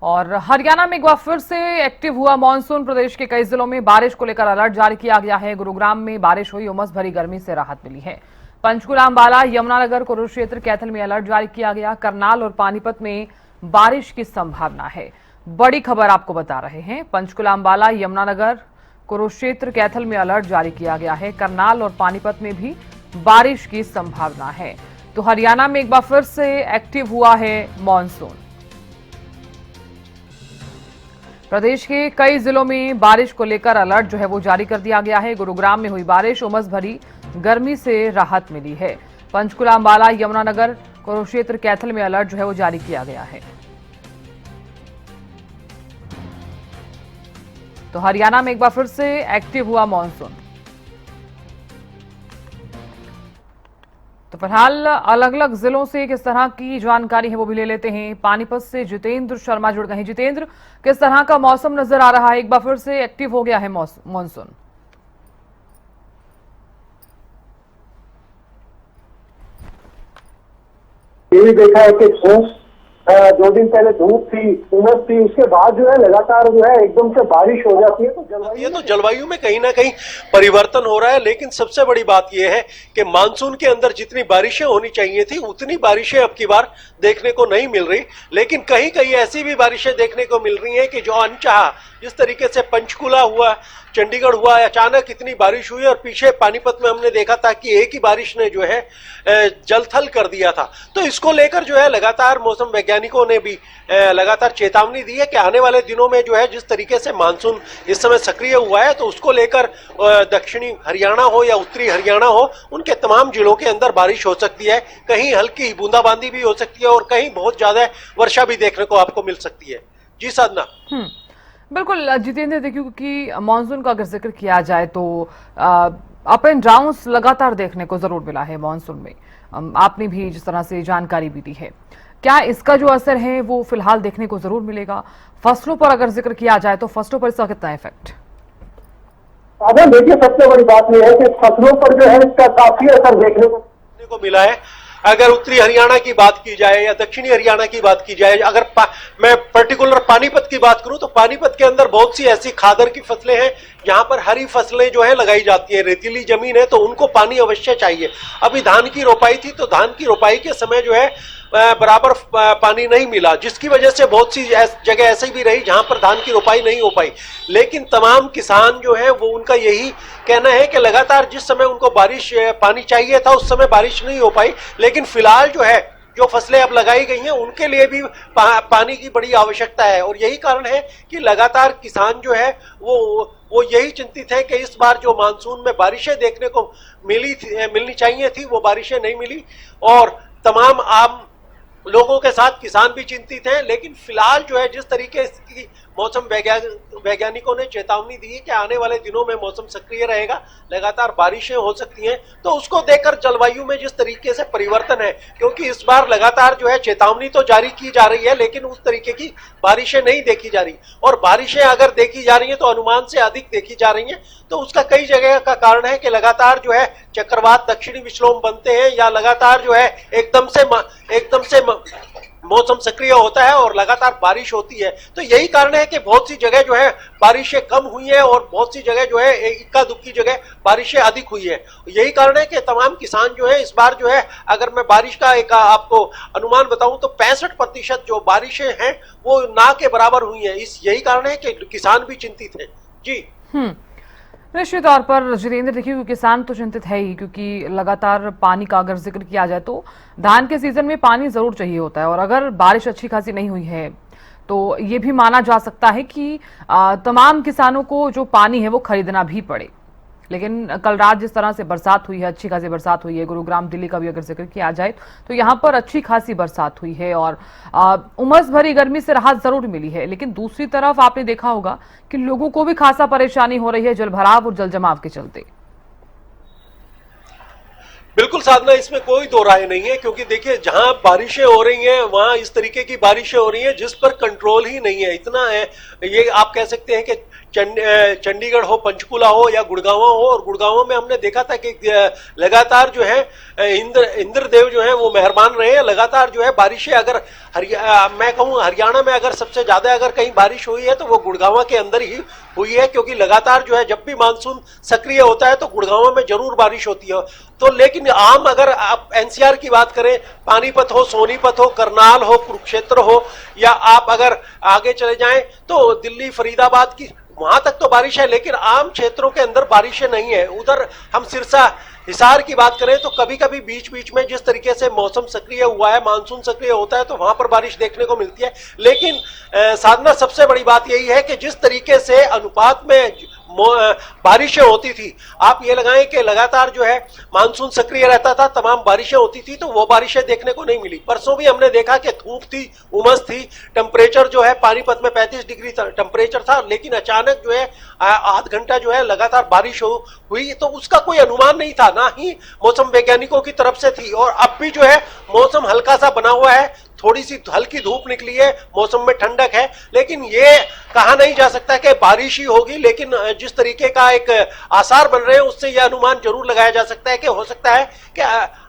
और हरियाणा में एक बार फिर से एक्टिव हुआ मॉनसून। प्रदेश के कई जिलों में बारिश को लेकर अलर्ट जारी किया गया है। गुरुग्राम में बारिश हुई, उमस भरी गर्मी से राहत मिली है। पंचकुला, अंबाला, यमुनानगर, कुरुक्षेत्र, कैथल में अलर्ट जारी किया गया। करनाल और पानीपत में बारिश की संभावना है। बड़ी खबर आपको बता रहे हैं। पंचकुला, अंबाला, यमुनानगर, कुरुक्षेत्र, कैथल में अलर्ट जारी किया गया है। करनाल और पानीपत में भी बारिश की संभावना है। तो हरियाणा में एक बार फिर से एक्टिव हुआ है मॉनसून। प्रदेश के कई जिलों में बारिश को लेकर अलर्ट जो है वो जारी कर दिया गया है। गुरुग्राम में हुई बारिश, उमस भरी गर्मी से राहत मिली है। पंचकुला, अंबाला, यमुनानगर, कुरुक्षेत्र, कैथल में अलर्ट जो है वो जारी किया गया है। तो हरियाणा में एक बार फिर से एक्टिव हुआ मॉनसून। तो फिलहाल अलग अलग जिलों से किस तरह की जानकारी है वो भी ले लेते हैं। पानीपत से जितेंद्र शर्मा जुड़ गए हैं। जितेंद्र, किस तरह का मौसम नजर आ रहा है? एक बार फिर से एक्टिव हो गया है मॉनसून। ये भी देखा है कि धूप 2 दिन पहले धूप थी, उमस थी, उसके बाद जो है लगातार जो है एकदम से बारिश हो जाती है। तो जलवायु में कहीं ना कहीं परिवर्तन हो रहा है। लेकिन सबसे बड़ी बात यह है कि मानसून के अंदर जितनी बारिशें होनी चाहिए थी उतनी बारिशें अब की बार देखने को नहीं मिल रही। लेकिन कहीं कहीं ऐसी भी बारिशें देखने को मिल रही हैं कि जो अनचाहा, जिस तरीके से पंचकुला हुआ, चंडीगढ़ हुआ, अचानक इतनी बारिश हुई और पीछे पानीपत में हमने देखा था कि एक ही बारिश ने जो है जलथल कर दिया था। तो इसको लेकर जो है लगातार मौसम वैज्ञानिकों ने भी लगातार चेतावनी दी है कि आने वाले दिनों में जो है जिस तरीके से मानसून इस समय सक्रिय हुआ है, तो उसको लेकर दक्षिणी हरियाणा हो या उत्तरी हरियाणा हो, उनके तमाम जिलों के अंदर बारिश हो सकती है। कहीं हल्की बूंदाबांदी भी हो सकती है और कहीं बहुत ज्यादा वर्षा भी देखने को आपको मिल सकती है। जी साधना। बिल्कुल जितेंद्र, देखिए क्योंकि मानसून का अगर जिक्र किया जाए तो अप एंड डाउन्स लगातार देखने को जरूर मिला है मानसून में। आपने भी जिस तरह से जानकारी भी दी है, क्या इसका जो असर है वो फिलहाल देखने को जरूर मिलेगा? फसलों पर अगर जिक्र किया जाए तो फसलों पर इसका कितना इफेक्ट? देखिए, सबसे बड़ी बात यह है कि फसलों पर जो है इसका काफी असर देखने को मिला है। अगर उत्तरी हरियाणा की बात की जाए या दक्षिणी हरियाणा की बात की जाए, अगर मैं पर्टिकुलर पानीपत की बात करूं तो पानीपत के अंदर बहुत सी ऐसी खादर की फसलें हैं जहां पर हरी फसलें जो है लगाई जाती है। रेतीली जमीन है तो उनको पानी अवश्य चाहिए। अभी धान की रोपाई थी तो धान की रोपाई के समय जो है बराबर पानी नहीं मिला, जिसकी वजह से बहुत सी जगह ऐसी भी रही जहां पर धान की रोपाई नहीं हो पाई। लेकिन तमाम किसान जो है वो उनका यही कहना है कि लगातार जिस समय उनको बारिश पानी चाहिए था उस समय बारिश नहीं हो पाई। लेकिन फिलहाल जो है जो फसलें अब लगाई गई हैं उनके लिए भी पानी की बड़ी आवश्यकता है। और यही कारण है कि लगातार किसान जो है वो यही चिंतित है कि इस बार जो मानसून में बारिशें देखने को मिलनी चाहिए थी वो बारिशें नहीं मिली। और तमाम आम लोगों के साथ किसान भी चिंतित हैं। लेकिन फिलहाल जो है जिस तरीके की मौसम वैज्ञानिकों ने चेतावनी दी है कि आने वाले दिनों में मौसम सक्रिय रहेगा, लगातार बारिशें हो सकती हैं, तो उसको देखकर जलवायु में जिस तरीके से परिवर्तन है, क्योंकि इस बार लगातार जो है चेतावनी तो जारी की जा रही है लेकिन उस तरीके की बारिशें नहीं देखी जा रही। और बारिशें अगर देखी जा रही हैं तो अनुमान से अधिक देखी जा रही हैं। तो उसका कई जगह का कारण है कि लगातार जो है चक्रवात दक्षिणी विक्षोभ बनते हैं या लगातार जो है एकदम से मौसम सक्रिय होता है और लगातार बारिश होती है। तो यही कारण है कि बहुत सी जगह जो है बारिशें कम हुई है और बहुत सी जगह जो है इक्का दुक्की जगह बारिशें अधिक हुई है। यही कारण है कि तमाम किसान जो है इस बार जो है, अगर मैं बारिश का एक आपको अनुमान बताऊं तो 65% जो बारिशें हैं वो ना के बराबर हुई है। यही कारण है कि किसान भी चिंतित है। जी निश्चित तौर पर जितेंद्र, देखिए किसान तो चिंतित है ही, क्योंकि लगातार पानी का अगर जिक्र किया जाए तो धान के सीजन में पानी जरूर चाहिए होता है। और अगर बारिश अच्छी खासी नहीं हुई है तो ये भी माना जा सकता है कि तमाम किसानों को जो पानी है वो खरीदना भी पड़े। लेकिन कल रात जिस तरह से बरसात हुई है, अच्छी खासी बरसात हुई है, गुरुग्राम, दिल्ली का भी अगर जिक्र किया जाए तो यहाँ पर अच्छी खासी बरसात हुई है और उमस भरी गर्मी से राहत जरूर मिली है। लेकिन दूसरी तरफ आपने देखा होगा कि लोगों को भी खासा परेशानी हो रही है जलभराव और जल जमाव के चलते। बिल्कुल साधना, इसमें कोई दो राय नहीं है, क्योंकि देखिए जहां बारिशें हो रही हैं वहां इस तरीके की बारिशें हो रही हैं जिस पर कंट्रोल ही नहीं है। इतना है, ये आप कह सकते हैं कि चंडीगढ़ हो, पंचकुला हो या गुड़गांव हो। और गुड़गांव में हमने देखा था कि लगातार जो है इंद्रदेव जो है वो मेहरबान रहे हैं। लगातार जो है बारिशें, अगर मैं कहूं हरियाणा में अगर सबसे ज्यादा अगर कहीं बारिश हुई है तो वो गुड़गांव के अंदर ही हुई है, क्योंकि लगातार जो है जब भी मानसून सक्रिय होता है तो गुड़गांव में जरूर बारिश होती है। तो लेकिन आम अगर आप एनसीआर की बात करें, पानीपत हो, सोनीपत हो, करनाल हो, कुरुक्षेत्र हो, या आप अगर आगे चले जाएं तो दिल्ली, फरीदाबाद की, वहां तक तो बारिश है, लेकिन आम क्षेत्रों के अंदर बारिशें नहीं है। उधर हम सिरसा, हिसार की बात करें तो कभी कभी बीच बीच में जिस तरीके से मौसम सक्रिय हुआ है, मानसून सक्रिय होता है तो वहां पर बारिश देखने को मिलती है। लेकिन साधना, सबसे बड़ी बात यही है कि जिस तरीके से अनुपात में बारिशें होती थी, आप ये लगाएं कि लगातार जो है मानसून सक्रिय रहता था, तमाम बारिशें होती थी, तो वो बारिशें देखने को नहीं मिली। परसों भी हमने देखा कि धूप थी, उमस थी, टेम्परेचर जो है पानीपत में 35 डिग्री टेम्परेचर था, लेकिन अचानक जो है आध घंटा जो है लगातार बारिश हुई, तो उसका कोई अनुमान नहीं था, ना ही मौसम वैज्ञानिकों की तरफ से थी। और अब भी जो है मौसम हल्का सा बना हुआ है, थोड़ी सी हल्की धूप निकली है, मौसम में ठंडक है, लेकिन ये कहा नहीं जा सकता कि बारिश ही होगी। लेकिन जिस तरीके का एक आसार बन रहे हैं उससे यह अनुमान जरूर लगाया जा सकता है कि हो सकता है कि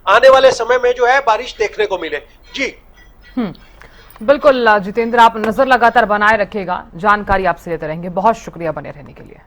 आने वाले समय में जो है बारिश देखने को मिले। जी बिल्कुल जितेंद्र, आप नजर लगातार बनाए रखिएगा, जानकारी आपसे लेते रहेंगे। बहुत शुक्रिया बने रहने के लिए।